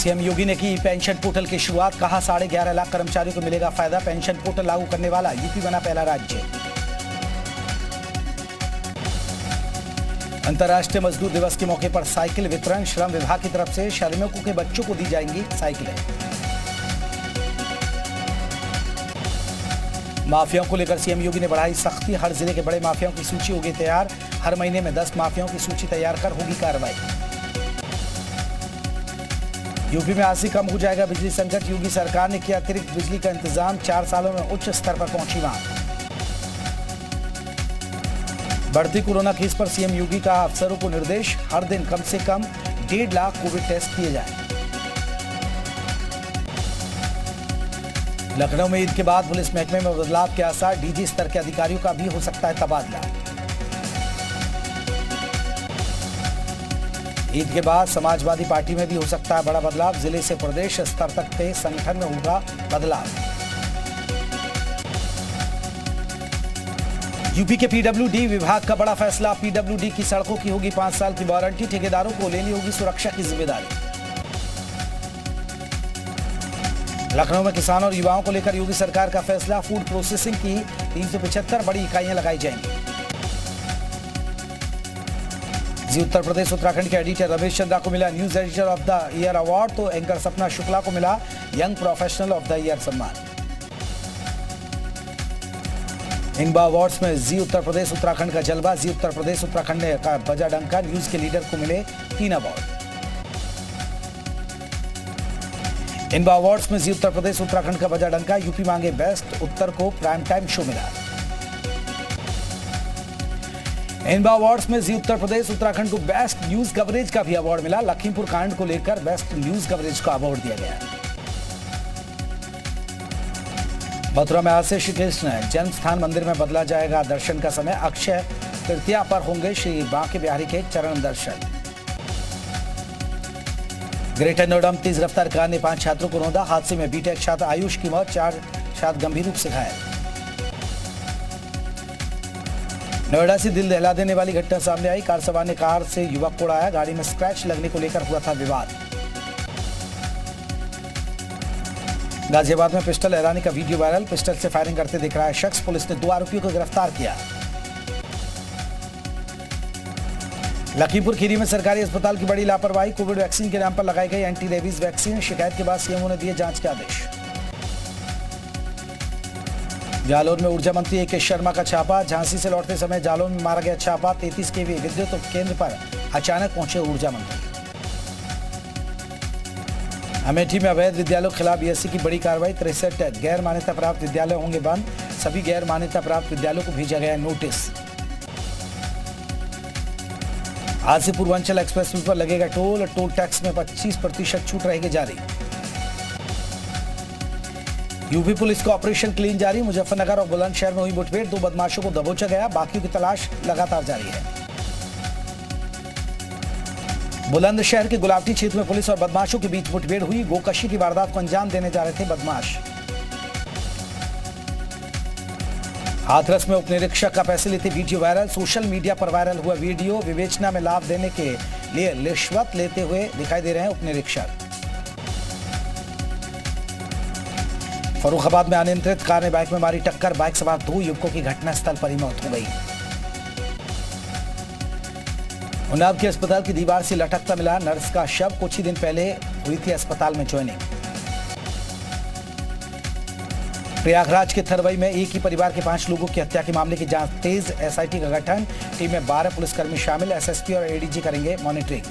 CM योगी ने की pension portal की शुरुआत, कहा 11.5 लाख कर्मचारियों को मिलेगा फायदा। पेंशन पोर्टल लागू करने वाला यूपी बना पहला राज्य। अंतर्राष्ट्रीय मजदूर दिवस के मौके पर साइकिल वितरण, श्रम विभाग की तरफ से श्रमिकों के बच्चों को दी जाएंगी साइकिलें। माफियाओं को लेकर सीएम योगी ने बढ़ाई सख्ती, हर जिले के बड़े माफियाओं की सूची होगी तैयार। हर महीने में 10 माफियाओं की सूची तैयार कर होगी कार्रवाई। यूपी में आज से कम हो जाएगा बिजली संकट, योगी सरकार ने किया अतिरिक्त बिजली का इंतजाम। 4 सालों में उच्च स्तर पर पहुंची मांग। बढ़ती कोरोना केस पर सीएम योगी का अफसरों को निर्देश, हर दिन कम से कम 1.5 लाख कोविड टेस्ट किए जाएं। लखनऊ में ईद के बाद पुलिस महकमे में बदलाव के आसार, डीजी स्तर के अधिकारियों का भी हो सकता है तबादला। ईद के बाद समाजवादी पार्टी में भी हो सकता है बड़ा बदलाव, जिले से प्रदेश स्तर तक के संगठन में होगा बदलाव। यूपी के पीडब्ल्यूडी विभाग का बड़ा फैसला, पीडब्ल्यूडी की सड़कों की होगी 5 साल की वारंटी, ठेकेदारों को लेनी होगी सुरक्षा की जिम्मेदारी। लखनऊ में किसानों और युवाओं को लेकर योगी सरकार का फैसला, फूड प्रोसेसिंग की 375 बड़ी इकाइयां लगाई जाएंगी। जी उत्तर प्रदेश उत्तराखंड के एडिटर रमेश चंद्रा को मिला news editor of the year award, तो एंकर सपना शुक्ला को मिला young professional of the year सम्मान। इंबा अवार्ड्स में जी उत्तर प्रदेश उत्तराखंड का जलवा, जी उत्तर प्रदेश उत्तराखंड ने का बजा डंका, न्यूज के लीडर को मिले 3 अवार्ड। इंबा अवार्ड्स में जी उत्तर प्रदेश उत्तराखंड का बजा डंका, यूपी मांगे बेस्ट, उत्तर को प्राइम टाइम शो मिला। इंबा अवार्ड्स में जी उत्तर प्रदेश उत्तराखंड को बेस्ट न्यूज कवरेज का भी अवार्ड मिला। लखीमपुर कांड को लेकर बेस्ट न्यूज कवरेज का अवार्ड दिया गया। मथुरा में आज से श्री कृष्ण जन्म स्थान मंदिर में बदला जाएगा दर्शन का समय, अक्षय तृतीया पर होंगे श्री बांके बिहारी के चरण दर्शन। ग्रेटर नोएडा में तेज रफ्तार कार ने 5 छात्रों को रौंदा, हादसे में बीटेक छात्र आयुष की मौत, 4 छात्र गंभीर रूप से घायल। नोएडा से दिल दहला देने वाली घटना सामने आई, कार सवार ने कार से युवक को उड़ाया, गाड़ी में स्क्रैच लगने को लेकर हुआ था विवाद। गाजियाबाद में पिस्टल लहराने का वीडियो वायरल, पिस्टल से फायरिंग करते दिख रहा है शख्स, पुलिस ने 2 आरोपियों को गिरफ्तार किया। लखीमपुर खीरी में सरकारी अस्पताल की बड़ी लापरवाही, कोविड वैक्सीन के नाम पर लगाई गई एंटी रेबीज वैक्सीन, शिकायत के बाद सीएमओ ने दिए जांच के आदेश। जालौन में ऊर्जा मंत्री ए.के. शर्मा का छापा, झांसी से लौटते समय जालौन में मारा गया छापा, 33 केवी विद्युत उपकेंद्र पर अचानक पहुंचे ऊर्जा मंत्री। अमेठी में अवैध विद्यालयों के खिलाफ बीएससी की बड़ी कार्रवाई, 63 गैर मान्यता प्राप्त विद्यालय होंगे बंद, सभी गैर मान्यता प्राप्त विद्यालयों को भेजा गया नोटिस। आज से पूर्वांचल एक्सप्रेस वे पर लगेगा टोल टैक्स में 25% छूट रहेगी जारी। यूपी पुलिस का ऑपरेशन क्लीन जारी, मुजफ्फरनगर और बुलंदशहर में हुई मुठभेड़, 2 बदमाशों को दबोचा गया, बाकियों की तलाश लगातार जारी है। बुलंदशहर के गुलावटी क्षेत्र में पुलिस और बदमाशों के बीच मुठभेड़ हुई, गोकशी की वारदात को अंजाम देने जा रहे थे बदमाश। हाथरस में उपनिरीक्षक का पैसे लेते वीडियो वायरल, सोशल मीडिया पर वायरल हुआ वीडियो, विवेचना में लाभ देने के लिए रिश्वत लेते हुए दिखाई दे रहे हैं उपनिरीक्षक। फर्रुखाबाद में अनियंत्रित कार ने बाइक में मारी टक्कर, बाइक सवार 2 युवकों की घटनास्थल पर ही मौत हो गई। उन्नाव के अस्पताल की दीवार से लटकता मिला नर्स का शव, कुछ ही दिन पहले हुई थी अस्पताल में ज्वाइनिंग। प्रयागराज के थरवई में एक ही परिवार के 5 लोगों की हत्या के मामले की जांच तेज, एसआईटी का गठन, टीम में 12 पुलिसकर्मी शामिल, एसएसपी और एडीजी करेंगे मॉनिटरिंग।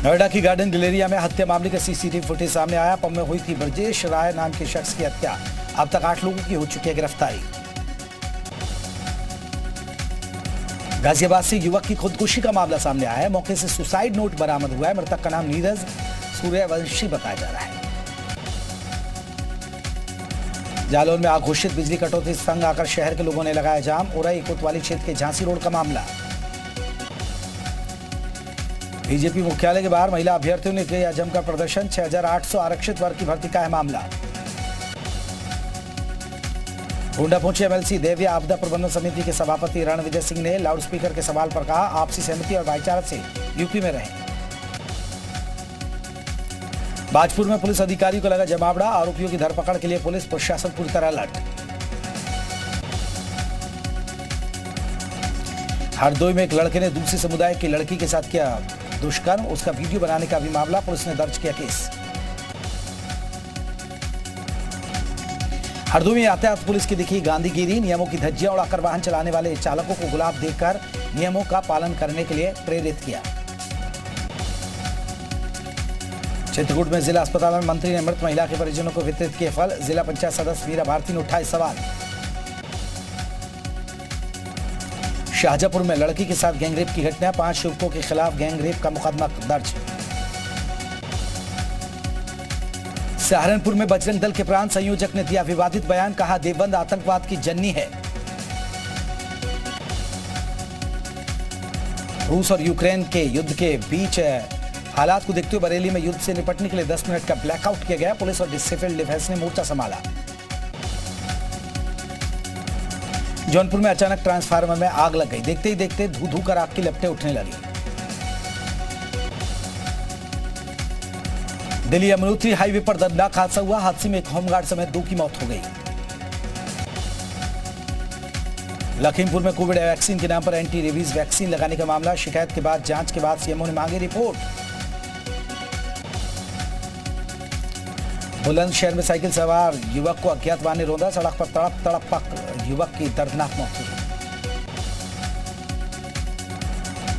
नोएडा की गार्डन गैलेरिया में हत्या मामले का सीसीटीवी फुटेज सामने आया, पब में हुई थी ब्रजेश राय नाम के शख्स की हत्या, अब तक 8 लोगों की हो चुकी है गिरफ्तारी। गाजियाबाद से युवक की खुदकुशी का मामला सामने आया है, मौके से सुसाइड नोट बरामद हुआ है, मृतक का नाम नीरज सूर्यवंशी बताया जा रहा है। जालौन में आघोषित बिजली कटौती से तंग आकर शहर के लोगों ने लगाया जाम, उरई कोतवाली क्षेत्र के झांसी रोड का मामला। बीजेपी मुख्यालय के बाहर महिला अभ्यर्थियों ने किया जमकर प्रदर्शन, 6800 आरक्षित वर्ग की भर्ती का है मामला। गोंडा पहुंचे एमएलसी देविया आपदा प्रबंधन समिति के सभापति रणविजय सिंह ने लाउडस्पीकर के सवाल पर कहा, आपसी सहमति और भाईचारा से यूपी में रहे। बाजपुर में पुलिस अधिकारियों को लगा जमावड़ा, आरोपियों की धरपकड़ के लिए पुलिस प्रशासन पूरी तरह अलर्ट। हरदोई में एक लड़के ने दूसरे समुदाय की लड़की के साथ किया दुष्कर्म, उसका वीडियो बनाने का भी मामला, पुलिस ने दर्ज किया केस। हरदोई में यातायात पुलिस की दिखी गांधीगिरी, नियमों की धज्जियां उड़ाकर वाहन चलाने वाले चालकों को गुलाब देकर नियमों का पालन करने के लिए प्रेरित किया। चित्रकूट में जिला अस्पताल में मंत्री ने मृत महिला के परिजनों को वितरित किए फल, जिला पंचायत सदस्य मीरा भारती ने उठाए सवाल। शाहजहांपुर में लड़की के साथ गैंगरेप की घटना, 5 युवकों के खिलाफ गैंगरेप का मुकदमा दर्ज। सहारनपुर में बजरंग दल के प्रांत संयोजक ने दिया विवादित बयान, कहा देवबंद आतंकवाद की जननी है। रूस और यूक्रेन के युद्ध के बीच हालात को देखते हुए बरेली में युद्ध से निपटने के लिए 10 मिनट का ब्लैकआउट किया गया, पुलिस और सिविल डिफेंस ने मोर्चा संभाला। जौनपुर में अचानक ट्रांसफार्मर में आग लग गई, देखते ही देखते धू धू कर आग की लपटें उठने लगी। दिल्ली यमुनोत्री हाईवे पर दर्दनाक हादसा हुआ, हादसे में एक होमगार्ड समेत 2 की मौत हो गई। लखीमपुर में कोविड वैक्सीन के नाम पर एंटी रेबीज वैक्सीन लगाने का मामला, शिकायत के बाद जांच के बाद सीएमओ ने मांगी रिपोर्ट। बुलंदशहर में साइकिल सवार युवक को अज्ञात वाहन ने रौंदा, सड़क पर तड़प युवक की दर्दनाक मौत हुई।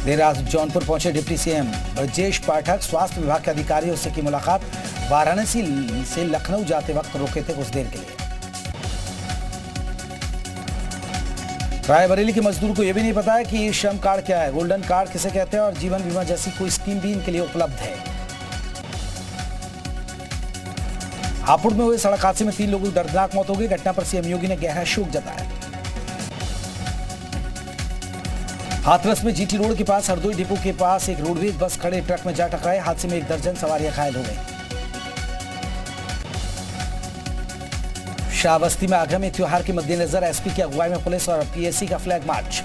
देर रात जौनपुर पहुंचे डिप्टी सीएम ब्रजेश पाठक, स्वास्थ्य विभाग के अधिकारियों से की मुलाकात, वाराणसी से लखनऊ जाते वक्त रोके थे कुछ देर के लिए। रायबरेली के मजदूर को यह भी नहीं पता है कि श्रम कार्ड क्या है, गोल्डन कार्ड किसे कहते हैं और जीवन बीमा जैसी कोई स्कीम भी इनके लिए उपलब्ध है। हापुड़ में हुए सड़क हादसे में 3 लोगों की दर्दनाक मौत हो गई, घटना पर सीएम योगी ने गहरा शोक जताया। हाथरस में जीटी रोड के पास हरदोई डिपो के पास एक रोडवेज बस खड़े ट्रक में जा टकराए, हादसे में 1 दर्जन सवारियां घायल हो गई। श्रावस्ती में आगरा में त्योहार के मद्देनजर एसपी की अगुवाई में पुलिस और पीएससी का फ्लैग मार्च।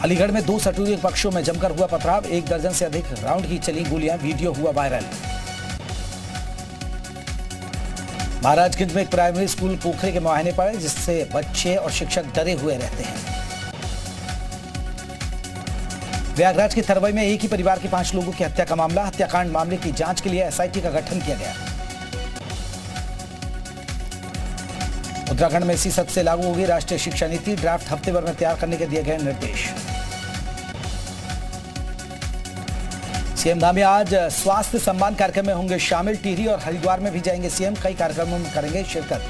अलीगढ़ में 2 सटोरियल पक्षों में जमकर हुआ पथराव, 1 दर्जन से अधिक राउंड की चली गोलियां, वीडियो हुआ वायरल। महाराजगंज में एक प्राइमरी स्कूल पोखरे के मुआयने पर, जिससे बच्चे और शिक्षक डरे हुए रहते हैं। प्रयागराज के थरवई में एक ही परिवार के 5 लोगों की हत्या का मामला, हत्याकांड मामले की जांच के लिए एसआईटी का गठन किया गया। उत्तराखंड में इसी सत्र से लागू होगी राष्ट्रीय शिक्षा नीति, ड्राफ्ट हफ्ते भर में तैयार करने के दिए गए निर्देश। सीएम धामी आज स्वास्थ्य सम्मान कार्यक्रम में होंगे शामिल, टिहरी और हरिद्वार में भी जाएंगे सीएम, कई कार्यक्रमों में करेंगे शिरकत।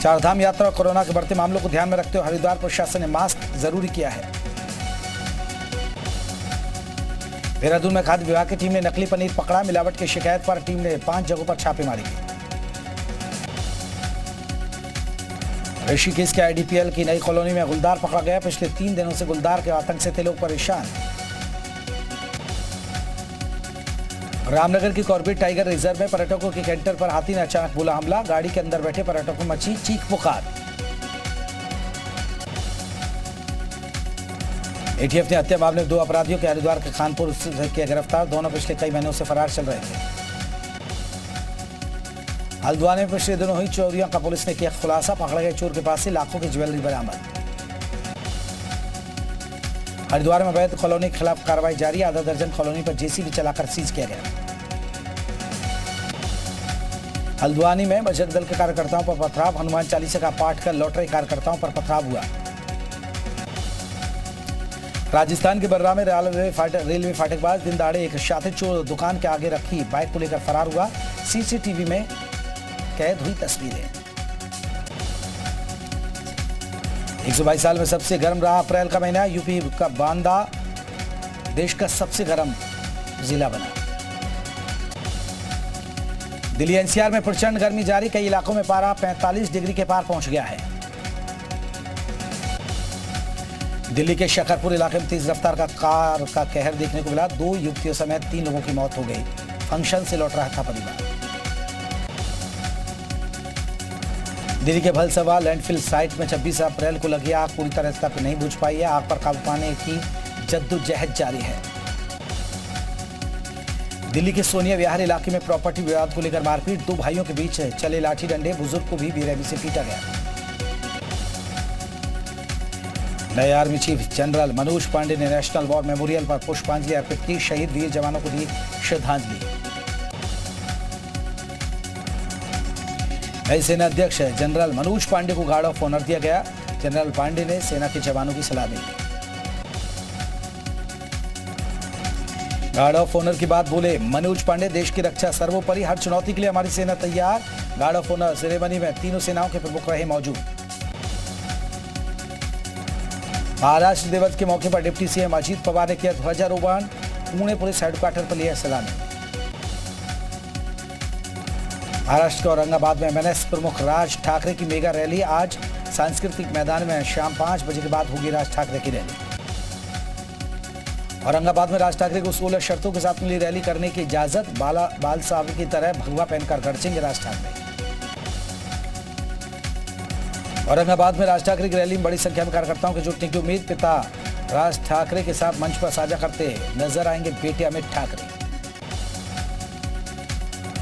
चारधाम यात्रा और कोरोना के बढ़ते मामलों को ध्यान में रखते हुए हरिद्वार प्रशासन ने मास्क जरूरी किया है। देहरादून में खाद्य विभाग की टीम ने नकली पनीर पकड़ा, मिलावट की शिकायत पर टीम ने 5 जगहों पर छापेमारी की। ऋषिकेश के आईडीपीएल की नई कॉलोनी में गुलदार पकड़ा गया, पिछले 3 दिनों से गुलदार के आतंक से थे लोग परेशान। रामनगर की कॉर्बेट टाइगर रिजर्व में पर्यटकों के कैंटर पर हाथी ने अचानक बोला हमला, गाड़ी के अंदर बैठे पर्यटकों को मची चीख पुकार। एटीएफ ने हत्या मामले में 2 अपराधियों के हरिद्वार के खानपुर से किया गिरफ्तार, दोनों पिछले कई महीनों से फरार चल रहे थे। हल्द्वानी में पिछले दिनों हुई चोरियों का पुलिस ने किया खुलासा, पकड़े गए चोर के पास से लाखों की ज्वेलरी बरामद। हरिद्वार में अवैध कॉलोनी के खिलाफ कार्रवाई जारी, आधा दर्जन कॉलोनी पर जेसीबी चलाकर सीज किया गया। हल्द्वानी में बजरंग दल के कार्यकर्ताओं पर पथराव, हनुमान चालीसा का पाठ कर लौट रहे कार्यकर्ताओं पर पथराव हुआ। राजस्थान के बर्रा में रेलवे फाटकबाज दिन दहाड़े एक शातिर चोर दुकान के आगे रखी बाइक को लेकर फरार हुआ, सीसीटीवी में कैद हुई तस्वीरें। 122 साल में सबसे गर्म रहा अप्रैल का महीना, यूपी का बांदा देश का सबसे गर्म जिला बना। दिल्ली एनसीआर में प्रचंड गर्मी जारी, कई इलाकों में पारा 45 डिग्री के पार पहुंच गया है। दिल्ली के शकरपुर इलाके में तेज रफ्तार का कार का कहर देखने को मिला, 2 युवतियों समेत 3 लोगों की मौत हो गई, फंक्शन से लौट रहा था परिवार। दिल्ली के भलसवा लैंडफिल साइट में 26 अप्रैल को लगी आग पूरी तरह तक नहीं बुझ पाई है, आग पर काबू पाने की जद्दोजहद जारी है। दिल्ली के सोनिया विहार इलाके में प्रॉपर्टी विवाद को लेकर मारपीट, 2 भाइयों के बीच चले लाठी डंडे, बुजुर्ग को भी बेरहमी से पीटा गया। नए army chief general Manoj Pandey ने नेशनल वॉर मेमोरियल पर पुष्पांजलि अर्पित की, शहीद वीर जवानों को दी श्रद्धांजलि। नए सेना अध्यक्ष जनरल मनोज पांडे को गार्ड ऑफ ऑनर दिया गया। जनरल पांडे ने सेना के जवानों की सलामी ली। गार्ड ऑफ ऑनर की बात बोले मनोज पांडे, देश की रक्षा सर्वोपरि, हर चुनौती के लिए हमारी सेना तैयार। गार्ड ऑफ ऑनर सेरेमनी में तीनों सेनाओं के प्रमुख रहे मौजूद। महाराष्ट्र दिवस के मौके पर डिप्टी सीएम अजीत पवार ने किया ध्वजारोहण, पुणे पुलिस हेडक्वार्टर पर लिया सलामी। महाराष्ट्र के औरंगाबाद में एमएनएस प्रमुख राज ठाकरे की मेगा रैली, आज सांस्कृतिक मैदान में शाम 5 बजे के बाद होगी राज ठाकरे की रैली। औरंगाबाद में राज ठाकरे को 16 शर्तों के साथ मिली रैली करने की इजाजत, बाल सावरी की तरह भगवा पहनकर गरजेंगे राज ठाकरे। औरंगाबाद में राज ठाकरे की रैली में बड़ी संख्या में कार्यकर्ताओं के जुटने की उम्मीद। पिता राज ठाकरे के साथ मंच पर साझा करते नजर आएंगे बेटे अमित ठाकरे।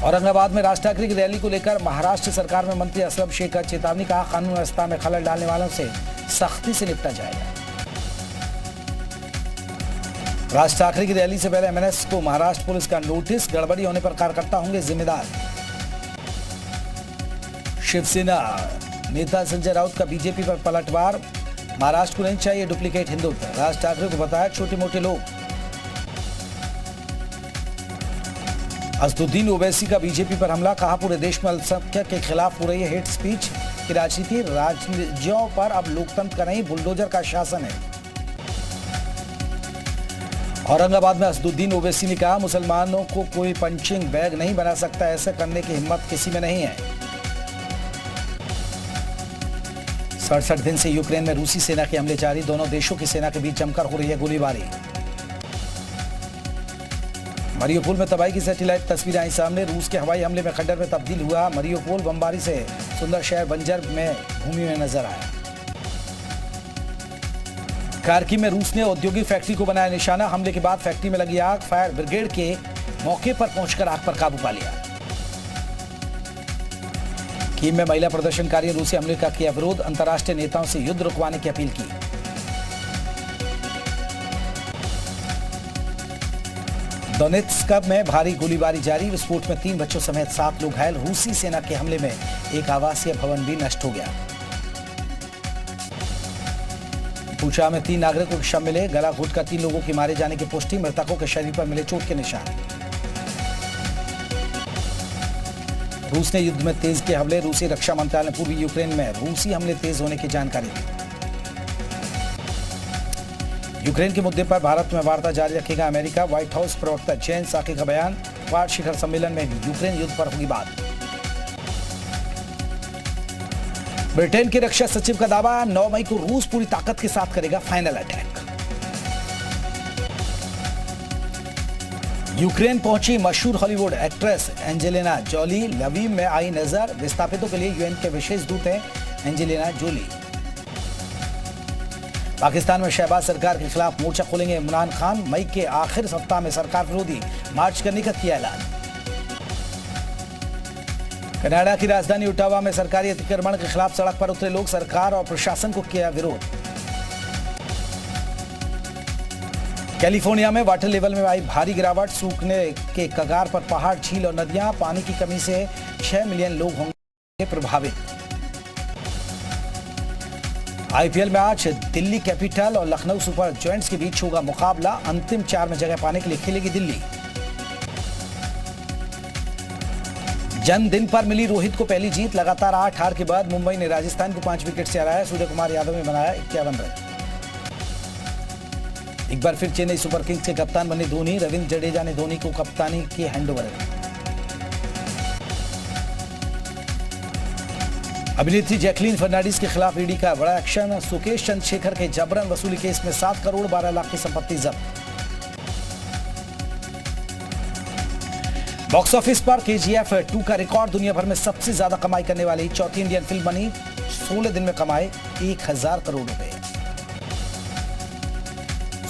औरंगाबाद में राज ठाकरे की रैली को लेकर महाराष्ट्र सरकार में मंत्री असलम शेख का चेतावनी, कहा कानून व्यवस्था में खलल डालने वालों से सख्ती से निपटा जाएगा। राज ठाकरे की रैली से पहले एमएनएस को महाराष्ट्र पुलिस का नोटिस, गड़बड़ी होने पर कार्यकर्ता होंगे जिम्मेदार। शिवसेना नेता संजय राउत का बीजेपी पर पलटवार, महाराष्ट्र को नहीं चाहिए डुप्लीकेट हिंदुत्व, राज ठाकरे को बताया छोटे मोटे लोग। असदुद्दीन ओवैसी का बीजेपी पर हमला, कहा पूरे देश में अल्पसंख्यक के खिलाफ हो रही है हेट स्पीच की राजनीति, राज्यों पर अब लोकतंत्र का नहीं बुलडोजर का शासन है। औरंगाबाद में असदुद्दीन ओवैसी ने कहा मुसलमानों को कोई पंचिंग बैग नहीं बना सकता, ऐसा करने की हिम्मत किसी में नहीं है। 67 दिन से यूक्रेन में रूसी सेना के हमले जारी, दोनों देशों की सेना के बीच जमकर हो रही है गोलीबारी। मरियोपोल में तबाही की सैटेलाइट तस्वीरें आई सामने, रूस के हवाई हमले में खंडर में तब्दील हुआ मरियोपोल, बमबारी से सुंदर शहर बंजर में भूमि में नजर आया। खार्किव में रूस ने औद्योगिक फैक्ट्री को बनाया निशाना, हमले के बाद फैक्ट्री में लगी आग, फायर ब्रिगेड के मौके पर पहुंचकर आग पर काबू पा लिया। कीव में महिला प्रदर्शनकारियों रूसी हमले का किया विरोध, अंतर्राष्ट्रीय नेताओं से युद्ध रुकवाने की अपील की। दोनेत्स्क में भारी गोलीबारी जारी, विस्फोट में 3 बच्चों समेत 7 लोग घायल, रूसी सेना के हमले में एक आवासीय भवन भी नष्ट हो गया। पूछा में 3 नागरिकों के शव मिले, गला घोटकर 3 लोगों के मारे जाने की पुष्टि, मृतकों के शरीर पर मिले चोट के निशान। रूस ने युद्ध में तेज किए हमले, रूसी रक्षा मंत्रालय ने पूर्वी यूक्रेन में रूसी हमले तेज होने की जानकारी दी। यूक्रेन के मुद्दे पर भारत में वार्ता जारी रखेगा अमेरिका, व्हाइट हाउस प्रवक्ता जेन साकी का बयान, क्वाड शिखर सम्मेलन में यूक्रेन युद्ध पर होगी बात। ब्रिटेन के रक्षा सचिव का दावा, 9 मई को रूस पूरी ताकत के साथ करेगा फाइनल अटैक। यूक्रेन पहुंची मशहूर Hollywood actress Angelina Jolie, Lviv में आई नजर, विस्थापितों के लिए यूएन के विशेष दूत हैं एंजेलिना जोली। पाकिस्तान में शहबाज सरकार के खिलाफ मोर्चा खोलेंगे इमरान खान, मई के आखिर सप्ताह में सरकार विरोधी मार्च करने का किया ऐलान। कनाडा की राजधानी ओटावा में सरकारी अतिक्रमण के खिलाफ सड़क पर उतरे लोग, सरकार और प्रशासन को किया विरोध। कैलिफोर्निया में वाटर लेवल में आई भारी गिरावट, सूखने के कगार पर पहाड़, झील और नदियां, पानी की कमी से 6 मिलियन लोग होंगे प्रभावित। आईपीएल में आज दिल्ली कैपिटल और लखनऊ सुपर जायंट्स के बीच होगा मुकाबला, अंतिम 4 में जगह पाने के लिए खेलेगी दिल्ली। जन्मदिन पर मिली रोहित को पहली जीत, लगातार 8 हार के बाद मुंबई ने राजस्थान को 5 विकेट से हराया, सूर्य कुमार यादव ने बनाया 51 रन। एक बार फिर चेन्नई सुपर किंग्स के कप्तान बने धोनी, रविंद्र जडेजा ने धोनी को कप्तानी की हैंडओवर। अभिनेत्री जैकलीन फर्नांडिस के खिलाफ ईडी का बड़ा एक्शन, सुकेश चंद्रशेखर के जबरन वसूली केस में 7 करोड़ 12 लाख की संपत्ति जब्त। बॉक्स ऑफिस पर KGF 2 का रिकॉर्ड, दुनिया भर में सबसे ज्यादा कमाई करने वाली चौथी इंडियन फिल्म बनी, 16 दिन में कमाए 1000 करोड़ रुपए।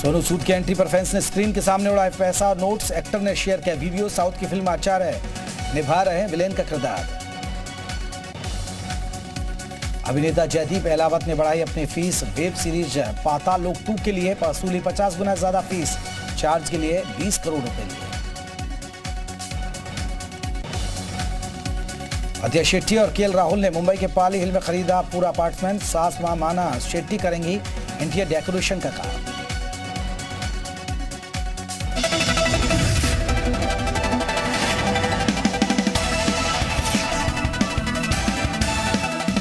सोनू सूद की एंट्री पर फैंस ने स्क्रीन के सामने उड़ाए पैसा और नोट्स। एक्टर ने शेयर किया वीडियो। साउथ की फिल्म आचार्य निभा रहे हैं विलेन का किरदार। अभिनेता जयदीप अहलावत ने बढ़ाई अपनी फीस। वेब सीरीज पाताल लोक 2 के लिए वसूली 50 गुना ज्यादा फीस। चार्ज के लिए 20 करोड़ रुपए लिए। अजय शेट्टी और केएल राहुल ने मुंबई के पाली हिल में खरीदा पूरा अपार्टमेंट। सास मां माना शेट्टी करेंगी इंटीरियर डेकोरेशन का काम।